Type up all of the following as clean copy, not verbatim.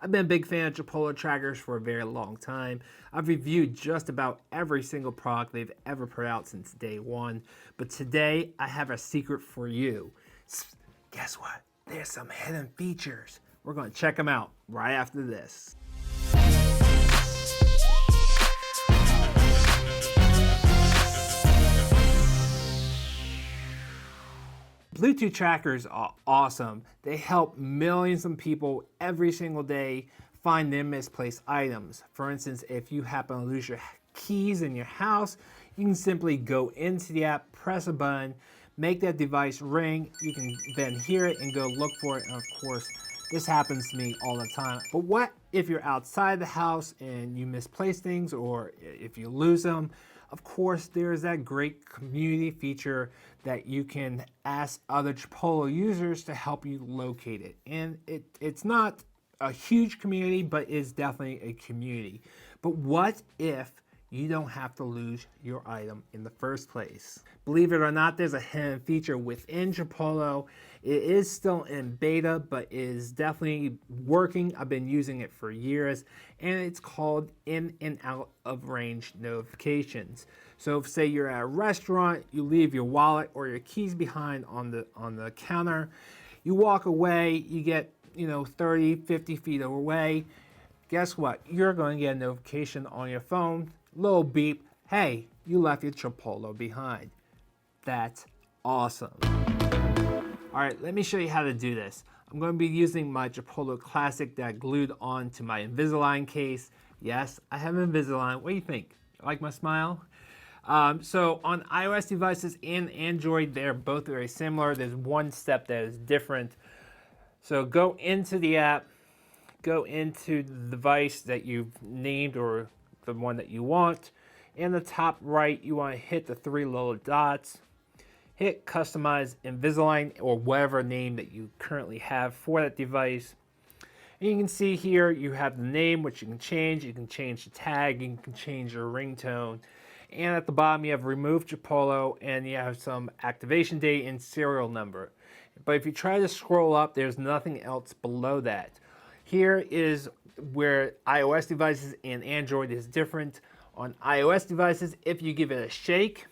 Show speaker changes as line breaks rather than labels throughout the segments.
I've been a big fan of Chipolo trackers for a very long time. I've reviewed just about every single product they've ever put out since day one. But today, I have a secret for you. Guess what? There's some hidden features. We're going to check them out right after this. Bluetooth trackers are awesome. They help millions of people every single day find their misplaced items. For instance, if you happen to lose your keys in your house, you can simply go into the app, press a button, make that device ring. You can then hear it and go look for it. And of course, this happens to me all the time. But what if you're outside the house and you misplace things, or if you lose them? Of course, there's that great community feature that you can ask other Chipolo users to help you locate it. And it's not a huge community, but it's definitely a community. But what if you don't have to lose your item in the first place? Believe it or not, there's a hidden feature within Chipolo. It is still in beta, but is definitely working. I've been using it for years, and it's called in and out of range notifications. So if, say, you're at a restaurant, you leave your wallet or your keys behind on the counter, you walk away, you get 30, 50 feet away, guess what? You're going to get a notification on your phone, little beep, hey, you left your Chipolo behind. That's awesome. All right, let me show you how to do this. I'm going to be using my Chipolo Classic that I glued onto my Invisalign case. Yes, I have Invisalign. What do you think? You like my smile? So on iOS devices and Android, they're both very similar. There's one step that is different. So go into the app, go into the device that you've named or the one that you want. In the top right, you want to hit the three little dots. Hit Customize Invisalign or whatever name that you currently have for that device. And you can see here you have the name, which you can change. You can change the tag, you can change your ringtone. And at the bottom you have Remove Chipolo, and you have some activation date and serial number. But if you try to scroll up, there's nothing else below that. Here is where iOS devices and Android is different. On iOS devices, if you give it a shake,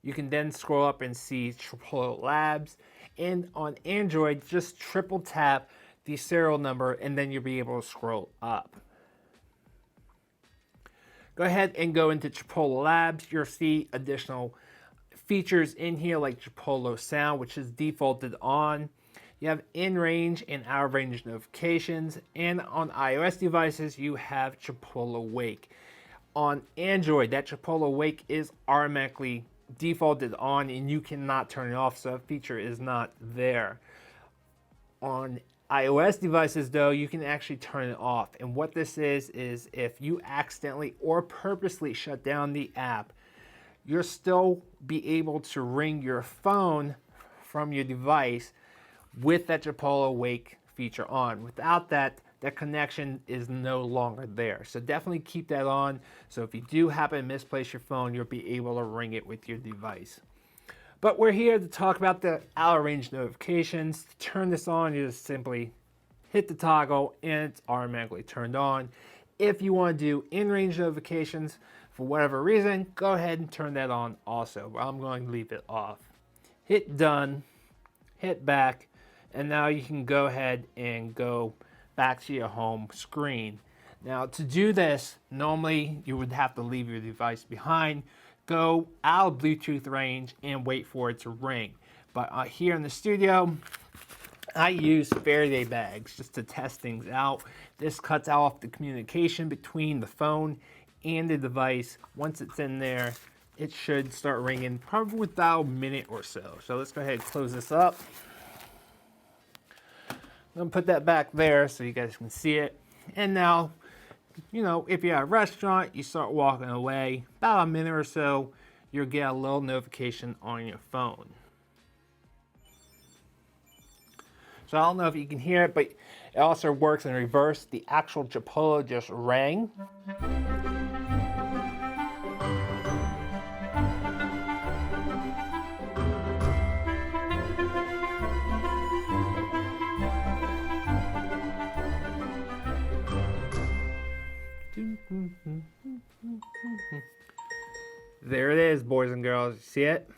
you can then scroll up and see Chipolo Labs. And on Android, just triple tap the serial number and then you'll be able to scroll up. Go ahead and go into Chipolo Labs. You'll see additional features in here like Chipolo Sound, which is defaulted on. You have in-range and out-of-range notifications. And on iOS devices, you have Chipolo Wake. On Android, that Chipolo Wake is automatically defaulted on and you cannot turn it off, so that feature is not there. On iOS devices though, you can actually turn it off, and what this is if you accidentally or purposely shut down the app, you'll still be able to ring your phone from your device with that Chipolo Wake feature on. Without that, that connection is no longer there. So definitely keep that on. So if you do happen to misplace your phone, you'll be able to ring it with your device. But we're here to talk about the out-of-range notifications. To turn this on, you just simply hit the toggle and it's automatically turned on. If you want to do in-range notifications for whatever reason, go ahead and turn that on also. But I'm going to leave it off. Hit done, hit back, and now you can go ahead and go back to your home screen. Now to do this, normally you would have to leave your device behind, go out of Bluetooth range and wait for it to ring. But here in the studio, I use Faraday bags just to test things out. This cuts off the communication between the phone and the device. Once it's in there, it should start ringing probably without a minute or so. So let's go ahead and close this up. I'm going to put that back there so you guys can see it. And now, if you're at a restaurant, you start walking away, about a minute or so, you'll get a little notification on your phone. So I don't know if you can hear it, but it also works in reverse. The actual Chipolo just rang. There it is, boys and girls. See it?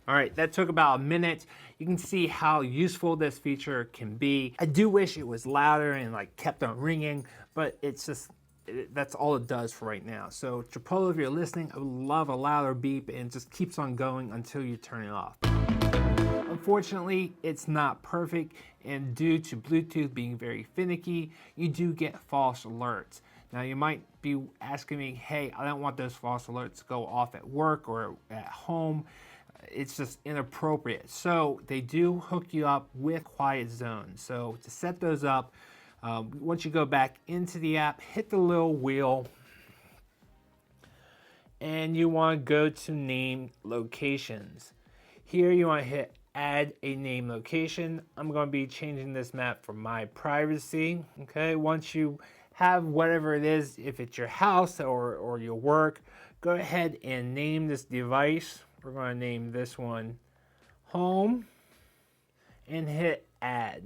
All right, that took about a minute. You can see how useful this feature can be. I do wish it was louder and like kept on ringing, but it's just, that's all it does for right now. So Chipolo, if you're listening, I would love a louder beep, and it just keeps on going until you turn it off. Unfortunately, it's not perfect, and due to Bluetooth being very finicky, you do get false alerts. Now you might be asking me, hey, I don't want those false alerts to go off at work or at home. It's just inappropriate. So they do hook you up with quiet zones. So to set those up, once you go back into the app, hit the little wheel, and you want to go to name locations. Here you want to hit add a name location. I'm going to be changing this map for my privacy. Okay, once you have whatever it is, if it's your house or your work, go ahead and name this device. We're going to name this one home and hit add.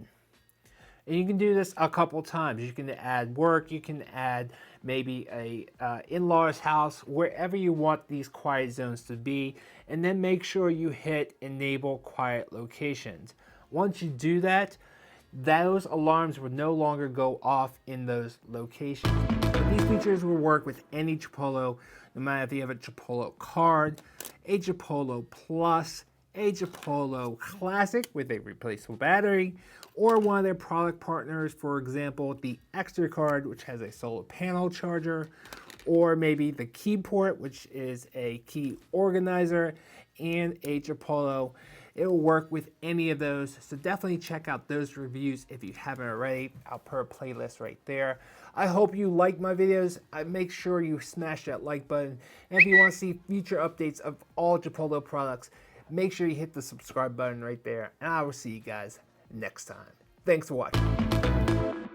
And you can do this a couple times. You can add work, you can add maybe a in-law's house, wherever you want these quiet zones to be, and then make sure you hit enable quiet locations. Once you do that, those alarms will no longer go off in those locations. But these features will work with any Chipolo, no matter if you have a Chipolo Card, a Chipolo Plus, a Chipolo Classic with a replaceable battery, or one of their product partners, for example, the Extra Card, which has a solar panel charger, or maybe the Key Port, which is a key organizer, and a Chipolo. It will work with any of those, so definitely check out those reviews if you haven't already. I'll put a playlist right there. I hope you like my videos. Make sure you smash that like button. And if you want to see future updates of all Chipolo products, make sure you hit the subscribe button right there. And I will see you guys next time. Thanks for watching.